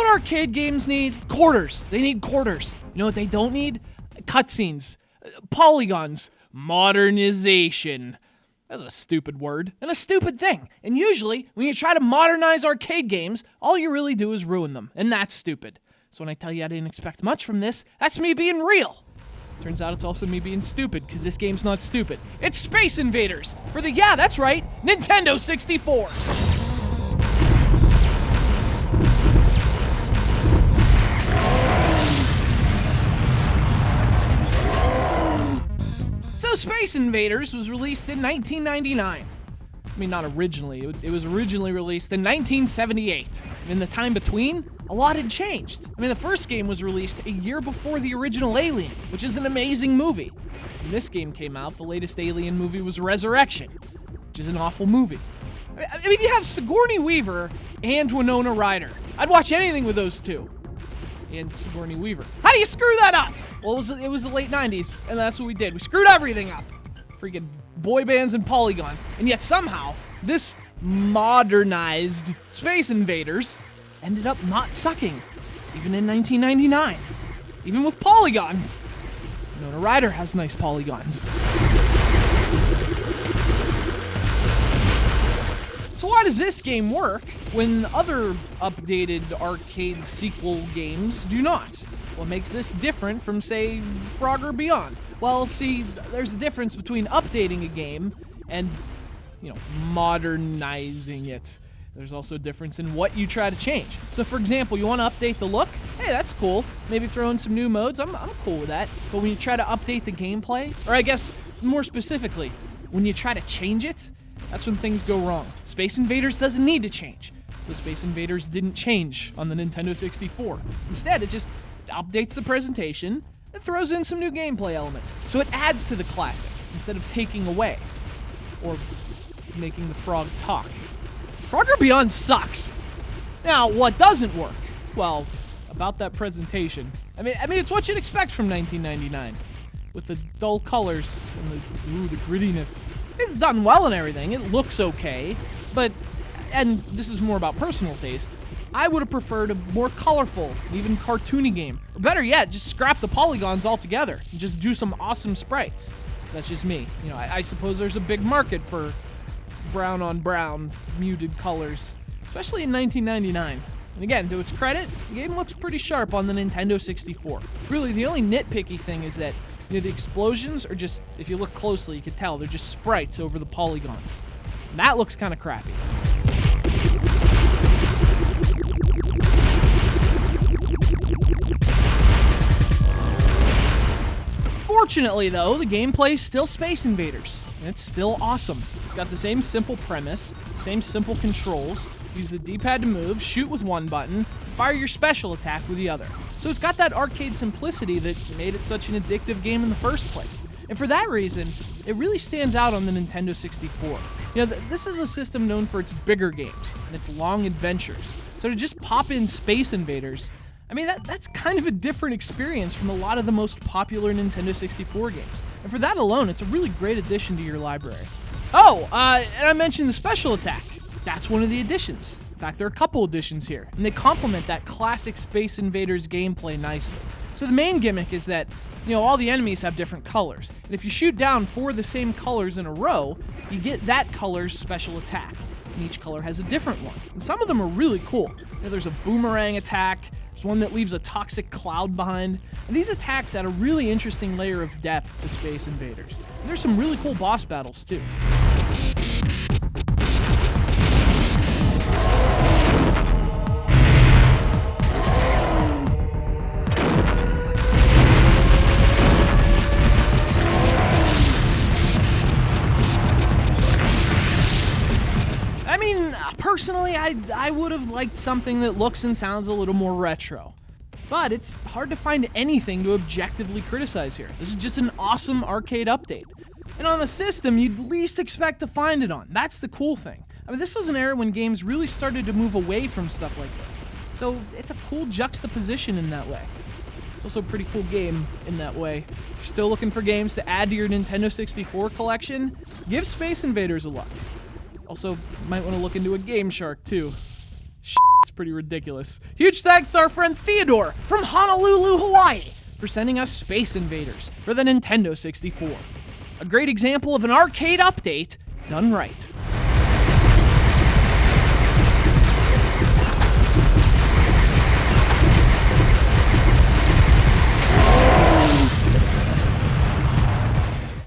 arcade games need? Quarters. They need quarters. You know what they don't need? Cutscenes. Polygons. Modernization. That's a stupid word and a stupid thing. And usually, when you try to modernize arcade games, all you really do is ruin them. And that's stupid. So when I tell you I didn't expect much from this, that's me being real. Turns out it's also me being stupid, because this game's not stupid. It's Space Invaders for the, yeah, that's right, Nintendo 64. So Space Invaders was released in 1999. I mean, not originally. It was originally released in 1978. And in the time between, a lot had changed. I mean, the first game was released a year before the original Alien, which is an amazing movie. When this game came out, the latest Alien movie was Resurrection, which is an awful movie. I mean, you have Sigourney Weaver and Winona Ryder. I'd watch anything with those two. And Sigourney Weaver. How do you screw that up? Well, it was the late 90s, and that's what we did. We screwed everything up. Freaking boy bands and polygons. And yet somehow, this modernized Space Invaders ended up not sucking, even in 1999. Even with polygons. Winona Ryder has nice polygons. So why does this game work when other updated arcade sequel games do not? What makes this different from, say, Frogger Beyond? Well, see, there's a difference between updating a game and, modernizing it. There's also a difference in what you try to change. So, for example, you want to update the look? Hey, that's cool. Maybe throw in some new modes. I'm cool with that. But when you try to update the gameplay, or I guess more specifically, when you try to change it, that's when things go wrong. Space Invaders doesn't need to change. So Space Invaders didn't change on the Nintendo 64. Instead, it just updates the presentation and throws in some new gameplay elements. So it adds to the classic instead of taking away or making the frog talk. Frogger Beyond sucks. Now, what doesn't work? Well, about that presentation. I mean, it's what you'd expect from 1999. With the dull colors and the grittiness. It's done well and everything. It looks okay. But, and this is more about personal taste, I would have preferred a more colorful, even cartoony game. Or better yet, just scrap the polygons altogether and just do some awesome sprites. That's just me. I suppose there's a big market for brown on brown, muted colors, especially in 1999. And again, to its credit, the game looks pretty sharp on the Nintendo 64. Really, the only nitpicky thing is that the explosions are just, if you look closely, you can tell they're just sprites over the polygons. And that looks kind of crappy. Fortunately, though, the gameplay is still Space Invaders, and it's still awesome. It's got the same simple premise, same simple controls. Use the D-pad to move, shoot with one button, fire your special attack with the other. So it's got that arcade simplicity that made it such an addictive game in the first place. And for that reason, it really stands out on the Nintendo 64. This is a system known for its bigger games and its long adventures. So to just pop in Space Invaders, that's kind of a different experience from a lot of the most popular Nintendo 64 games. And for that alone, it's a really great addition to your library. Oh, and I mentioned the special attack. That's one of the additions. In fact, there are a couple additions here, and they complement that classic Space Invaders gameplay nicely. So the main gimmick is that, all the enemies have different colors. And if you shoot down 4 of the same colors in a row, you get that color's special attack. And each color has a different one. And some of them are really cool. There's a boomerang attack. There's one that leaves a toxic cloud behind. And these attacks add a really interesting layer of depth to Space Invaders. And there's some really cool boss battles, too. Personally, I would have liked something that looks and sounds a little more retro. But it's hard to find anything to objectively criticize here. This is just an awesome arcade update. And on a system you'd least expect to find it on. That's the cool thing. This was an era when games really started to move away from stuff like this. So it's a cool juxtaposition in that way. It's also a pretty cool game in that way. If you're still looking for games to add to your Nintendo 64 collection, give Space Invaders a look. Also, might want to look into a Game Shark, too. It's pretty ridiculous. Huge thanks to our friend Theodore from Honolulu, Hawaii, for sending us Space Invaders for the Nintendo 64. A great example of an arcade update done right.